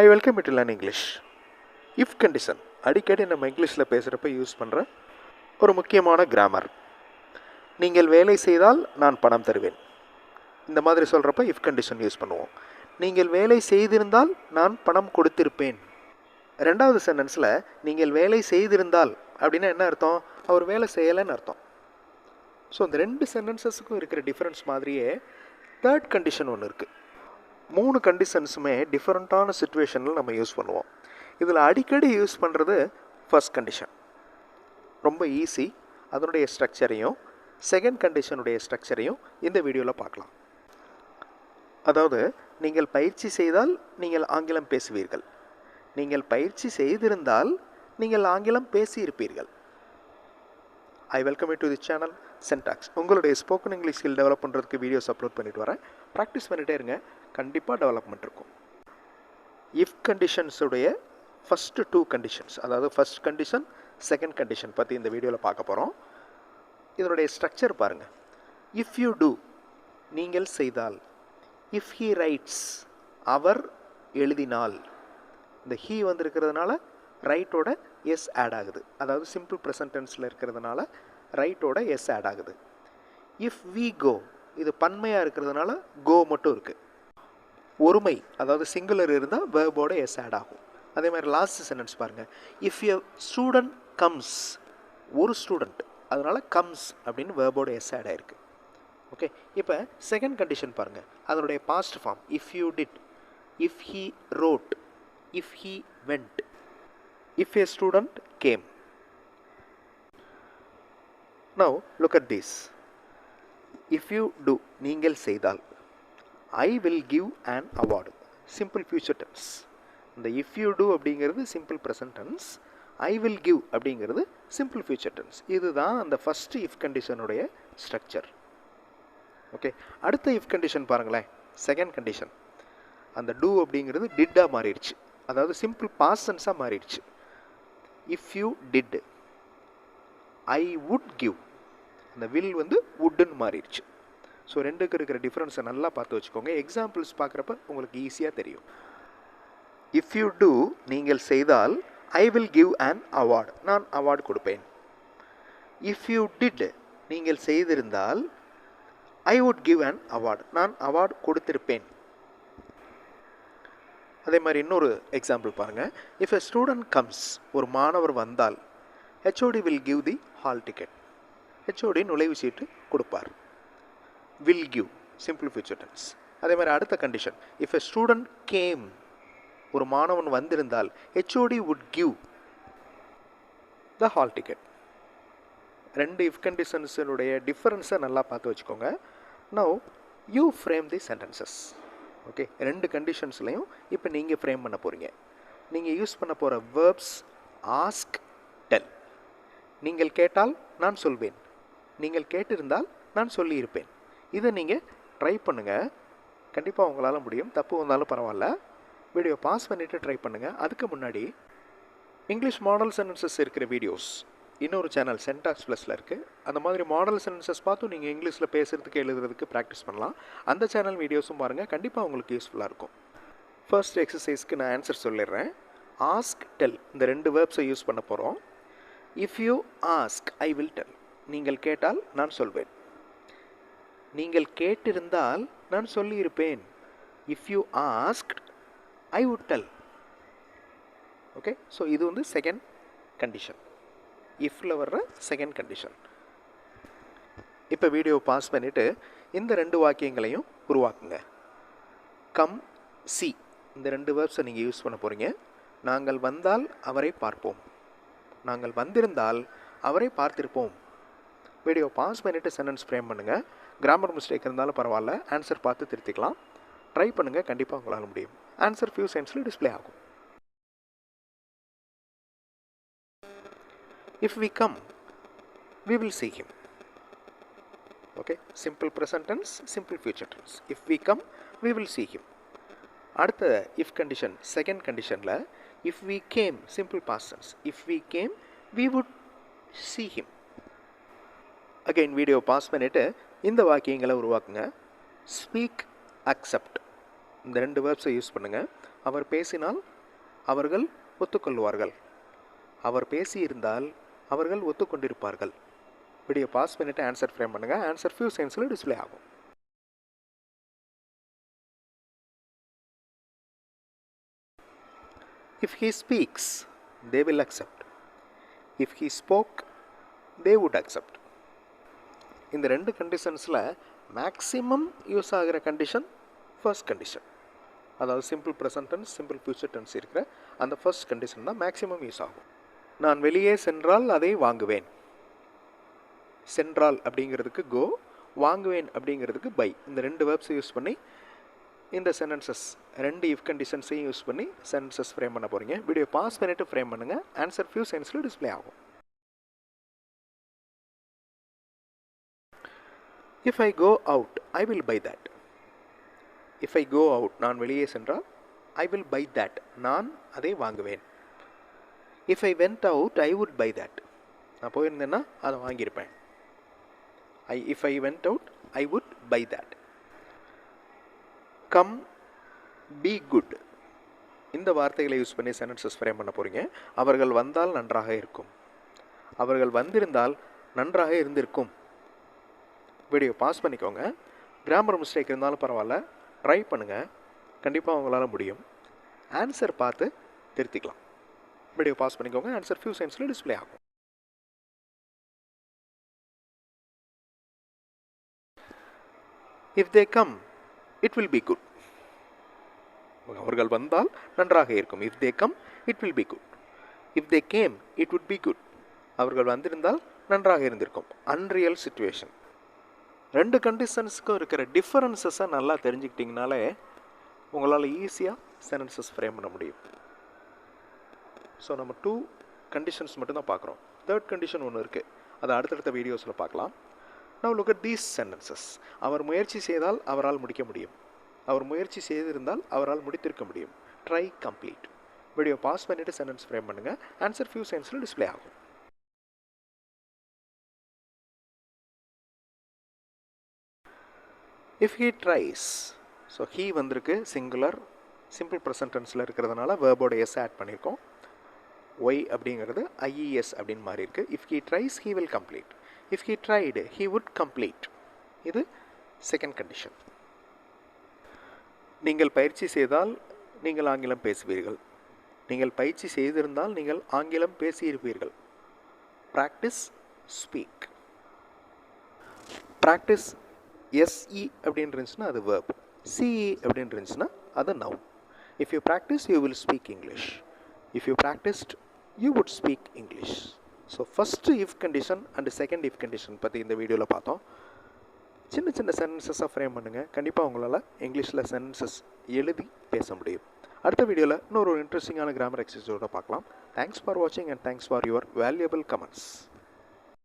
I welcome to learn English. If condition அடிக்கடி நம்ம இங்கிலீஷில் பேசுகிறப்ப யூஸ் பண்ணுற ஒரு முக்கியமான கிராமர். நீங்கள் வேலை செய்தால் நான் பணம் தருவேன். இந்த மாதிரி சொல்கிறப்ப இஃப் கண்டிஷன் யூஸ் பண்ணுவோம். நீங்கள் வேலை செய்திருந்தால் நான் பணம் கொடுத்திருப்பேன். ரெண்டாவது சென்டென்ஸில் நீங்கள் வேலை செய்திருந்தால் அப்படின்னா என்ன அர்த்தம்? அவர் வேலை செய்யலைன்னு அர்த்தம். ஸோ இந்த ரெண்டு சென்டென்சஸுக்கும் இருக்கிற டிஃப்ரென்ஸ் மாதிரியே தேர்ட் கண்டிஷன் ஒன்று இருக்குது. 3 கண்டிஷன்ஸுமே டிஃப்ரெண்ட்டான சுச்சுவேஷனில் நம்ம யூஸ் பண்ணுவோம். இதில் அடிக்கடி யூஸ் பண்ணுறது ஃபர்ஸ்ட் கண்டிஷன். ரொம்ப ஈஸி. அதனுடைய ஸ்ட்ரக்சரையும் செகண்ட் கண்டிஷனுடைய ஸ்ட்ரக்சரையும் இந்த வீடியோவில் பார்க்கலாம். அதாவது, நீங்கள் பயிற்சி செய்தால் நீங்கள் ஆங்கிலம் பேசுவீர்கள். நீங்கள் பயிற்சி செய்திருந்தால் நீங்கள் ஆங்கிலம் பேசியிருப்பீர்கள். I welcome you to the channel Sentax. உங்களுடைய ஸ்போக்கன் இங்கிலீஷ் ஸ்கில் டெவலப் பண்ணுறதுக்கு வீடியோஸ் அப்லோட் பண்ணிட்டு வரேன். ப்ராக்டிஸ் பண்ணிகிட்டே இருங்க, கண்டிப்பாக டெவலப்மெண்ட் இருக்கும். இஃப் கண்டிஷன்ஸுடைய ஃபஸ்ட்டு 2 கண்டிஷன்ஸ், அதாவது ஃபஸ்ட் கண்டிஷன் செகண்ட் கண்டிஷன் பற்றி இந்த வீடியோவில் பார்க்க போகிறோம். இதனுடைய ஸ்ட்ரக்சர் பாருங்கள். இஃப் யூ டூ, நீங்கள் செய்தால். இஃப் ஹீ ரைட்ஸ், அவர் எழுதினால். இந்த ஹீ வந்திருக்கிறதுனால ரைட்டோட எஸ் ஆட் ஆகுது. அதாவது சிம்பிள் ப்ரெசன்ட் டென்ஸில் இருக்கிறதுனால ரைட்டோட எஸ் ஆட் ஆகுது. இஃப் வி கோ, இது பன்மையாக இருக்கிறதுனால கோ மட்டும் இருக்குது. ஒருமை, அதாவது சிங்குலர் இருந்தால் வேர்போட எஸ் ஆட் ஆகும். அதே மாதிரி லாஸ்ட் சென்டென்ஸ் பாருங்கள். இஃப் எ ஸ்டூடெண்ட் கம்ஸ், ஒரு ஸ்டூடெண்ட், அதனால் கம்ஸ் அப்படின்னு வேர்போட எஸ் ஆட் ஆகிருக்கு. ஓகே, இப்போ செகண்ட் கண்டிஷன் பாருங்கள். அதனுடைய past form if you did, if he rode, if he went, if a student came. Now look at this. If you do, நீங்கள் செய்தால். I will give an award, simple future tense. இந்த if you do அப்படிங்கிறது simple present tense, I will give அப்படிங்கிறது simple future tense. இதுதான் அந்த first if கண்டிஷனுடைய structure. Okay, அடுத்த if condition பாருங்களேன். Second condition, அந்த do அப்படிங்கிறது டிட்டாக மாறிடுச்சு. அதாவது சிம்பிள் பாஸ்ட் டென்ஸாக மாறிடுச்சு. If you did, I would give, அந்த வில் வந்து வுட்டுன்னு மாறிடுச்சு. ஸோ ரெண்டுக்கு இருக்கிற டிஃப்ரென்ஸை நல்லா பார்த்து வச்சுக்கோங்க. எக்ஸாம்பிள்ஸ் பார்க்குறப்ப உங்களுக்கு ஈஸியாக தெரியும். இஃப் யூ டூ, நீங்கள் செய்தால், I will give an award, நான் அவார்டு கொடுப்பேன். இஃப் யூ டிட், நீங்கள் செய்திருந்தால், I would give an award, நான் அவார்டு கொடுத்திருப்பேன். அதே மாதிரி இன்னொரு எக்ஸாம்பிள் பாருங்கள். இஃப் எ ஸ்டூடெண்ட் கம்ஸ், ஒரு மாணவர் வந்தால், HOD will give the hall ticket, HOD நுழைவு சீட்டு கொடுப்பார். Will give simple future tense. அதே மாதிரி அடுத்த condition, if a student came, ஒரு மாணவன் வந்திருந்தால், HOD would give the hall ticket. ரெண்டு இஃப் கண்டிஷன்ஸினுடைய டிஃபரன்ஸை நல்லா பார்த்து வச்சுக்கோங்க. Now you frame the sentences. Okay, ரெண்டு கண்டிஷன்ஸ்லையும் இப்போ நீங்கள் ஃப்ரேம் பண்ண போகிறீங்க. நீங்கள் யூஸ் பண்ண போகிற வேர்ப்ஸ் ஆஸ்க், டெல். நீங்கள் கேட்டால் நான் சொல்வேன், நீங்கள் கேட்டிருந்தால் நான் சொல்லியிருப்பேன். இதை நீங்கள் ட்ரை பண்ணுங்கள், கண்டிப்பாக உங்களால் முடியும். தப்பு வந்தாலும் பரவாயில்ல, வீடியோ பாஸ் பண்ணிவிட்டு ட்ரை பண்ணுங்கள். அதுக்கு முன்னாடி இங்கிலீஷ் மாடல் சென்டென்சஸ் இருக்கிற வீடியோஸ் இன்னொரு சேனல் சென்டாக்ஸ் ப்ளஸில் இருக்குது. அந்த மாதிரி மாடல் சென்டென்சஸ் பார்த்தும் நீங்கள் இங்கிலீஷில் பேசுகிறதுக்கு எழுதுறதுக்கு ப்ராக்டிஸ் பண்ணலாம். அந்த சேனல் வீடியோஸும் பாருங்கள், கண்டிப்பாக உங்களுக்கு யூஸ்ஃபுல்லாக இருக்கும். ஃபர்ஸ்ட் எக்ஸசைஸ்க்கு நான் ஆன்சர் சொல்லிடுறேன். ஆஸ்க், டெல், இந்த ரெண்டு வேர்ப்ஸை யூஸ் பண்ண போகிறோம். If you ask, I will tell, நீங்கள் கேட்டால் நான் சொல்வேன். நீங்கள் கேட்டிருந்தால் நான் சொல்லியிருப்பேன். If you asked, I would del. Okay, so இது வந்து செகண்ட் கண்டிஷன், இஃப்ல வர்ற செகண்ட் கண்டிஷன். இப்போ வீடியோ பாஸ் பண்ணிவிட்டு இந்த ரெண்டு வாக்கியங்களையும் உருவாக்குங்க. கம், சி, இந்த ரெண்டு வேர்ப்ஸை நீங்கள் யூஸ் பண்ண போகிறீங்க. நாங்கள் வந்தால் அவரை பார்ப்போம், நாங்கள் வந்திருந்தால் அவரை பார்த்திருப்போம். வீடியோ பாஸ் பண்ணிவிட்டு சென்டென்ஸ் ஃப்ரேம் பண்ணுங்கள். கிராமர் மிஸ்டேக் இருந்தாலும் பரவாயில்ல, ஆன்சர் பார்த்து திருத்திக்கலாம். ட்ரை பண்ணுங்கள், கண்டிப்பாக உங்களால் முடியும். ஆன்சர் ஃபியூ செகண்ட்ஸில் டிஸ்பிளே ஆகும். If we come, we will see him. Okay, simple present tense, simple future tense. If we come, we will see him. அடுத்த if condition, second conditionல if we came, simple past tense. If we came, we would see him. Again video pass பண்ணிவிட்டு இந்த வாக்கியங்களை உருவாக்குங்க. Speak, accept, இந்த 2 வேர்ப்ஸை use பண்ணுங்கள். அவர் பேசினால் அவர்கள் ஒத்துக்கொள்வார்கள். அவர் பேசியிருந்தால் அவர்கள் ஒத்துக்கொண்டிருப்பார்கள். வீடியோ பாஸ் பண்ணிவிட்டு ஆன்சர் ஃப்ரேம் பண்ணுங்கள். ஆன்சர் ஃபியூ செகண்ட்ஸில் டிஸ்பிளே ஆகும். If he speaks, they will accept. If he spoke, they would accept. இந்த 2 கண்டிஷன்ஸில் மேக்ஸிமம் யூஸ் ஆகிற கண்டிஷன் ஃபர்ஸ்ட் கண்டிஷன். அதாவது simple present tense, simple future tense இருக்கிற அந்த ஃபர்ஸ்ட் கண்டிஷன் தான் மேக்ஸிமம் யூஸ் ஆகும். நான் வெளியே சென்றால் அதை வாங்குவேன். சென்றால் அப்படிங்கிறதுக்கு கோ, வாங்குவேன் அப்படிங்கிறதுக்கு பை. இந்த 2 வேர்ப்ஸை யூஸ் பண்ணி இந்த சென்டென்சஸ் 2 இஃப் கண்டிஷன்ஸையும் யூஸ் பண்ணி சென்டென்சஸ் ஃப்ரேம் பண்ண போகிறீங்க. வீடியோ பாஸ் பண்ணிவிட்டு ஃப்ரேம் பண்ணுங்கள். ஆன்சர் ஃபியூ செகண்ட்ஸில் டிஸ்பிளே ஆகும். If I go out, I will buy that. If I go out, நான் வெளியே சென்றால் I will buy that. நான் அதை வாங்குவேன். If I went out, I would buy that. நான் போயிருந்தேன்னா அதை வாங்கியிருப்பேன். If I went out, I would buy that. Come, be good. இந்த வார்த்தைகளை யூஸ் பண்ணி சென்டென்சஸ் ஃப்ரேம் பண்ண போகிறீங்க. அவர்கள் வந்தால் நன்றாக இருக்கும். அவர்கள் வந்திருந்தால் நன்றாக இருந்திருக்கும். வீடியோ பாஸ் பண்ணிக்கோங்க. கிராமர் மிஸ்டேக் இருந்தாலும் பரவாயில்ல, ட்ரை பண்ணுங்கள். கண்டிப்பாக உங்களால் முடியும். ஆன்சர் பார்த்து திருத்திக்கலாம். வீடியோ பாஸ் பண்ணிக்கோங்க. ஆன்சர் ஃபியூ செகண்ட்ஸில் டிஸ்பிளே ஆகும். If they come, it will be good. அவர்கள் வந்தால் நன்றாக இருக்கும். If they come, it will be good. If they came, it would be good. அவர்கள் வந்திருந்தால் நன்றாக இருந்திருக்கும். Unreal situation. 2 கண்டிஷன்ஸுக்கும் இருக்கிற டிஃபரன்சஸை நல்லா தெரிஞ்சுக்கிட்டிங்கனாலே உங்களால் ஈஸியாக சென்டென்சஸ் ஃப்ரேம் பண்ண முடியும். ஸோ நம்ம 2 கண்டிஷன்ஸ் மட்டும்தான் பார்க்குறோம். 3rd கண்டிஷன் ஒன்று இருக்குது. அதை அடுத்தடுத்த வீடியோஸில் பார்க்கலாம். Now look at these sentences. அவர் முயற்சி செய்தால் அவரால் முடிக்க முடியும். அவர் முயற்சி செய்திருந்தால் அவரால் முடித்திருக்க முடியும். Try, complete. வீடியோ பாஸ் பண்ணிவிட்டு சென்டென்ஸ் ஃப்ரேம் பண்ணுங்கள். ஆன்சர் ஃபியூ செகண்ட்ஸில் டிஸ்பிளே ஆகும். If he tries, so he வந்திருக்கு சிங்குலர், சிம்பிள் ப்ரெசன்ட் டென்ஸில் இருக்கிறதுனால வேர்போட எஸ் ஆட் பண்ணியிருக்கோம். ஒய் அப்படிங்கிறது ஐஇஎஸ் அப்படின்னு மாறி இருக்கு. If he tries, he will complete. If he tried, he would complete. இது செகண்ட் கண்டிஷன். நீங்கள் பயிற்சி செய்தால் நீங்கள் ஆங்கிலம் பேசுவீர்கள். நீங்கள் பயிற்சி செய்திருந்தால் நீங்கள் ஆங்கிலம் பேசியிருப்பீர்கள். Practice, speak. ப்ராக்டிஸ் எஸ்இ அப்படின்னு இருந்துச்சுன்னா அது வேர்ப். சிஇ அப்படின்னு இருந்துச்சுன்னா அது noun. If you practice you will speak English. If you practised you would speak English. So first if condition and second if condition பற்றி இந்த வீடியோவில் பார்த்தோம். சின்ன சின்ன சென்டென்சஸாக ஃப்ரேம் பண்ணுங்கள். கண்டிப்பாக உங்களால் இங்கிலீஷில் சென்டென்சஸ் எழுதி பேச முடியும். அடுத்த வீடியோவில் இன்னொரு இன்ட்ரெஸ்டிங்கான கிராமர் எக்ஸசைஸோடு பார்க்கலாம். தேங்க்ஸ் ஃபார் வாட்சிங் and thanks for your valuable comments.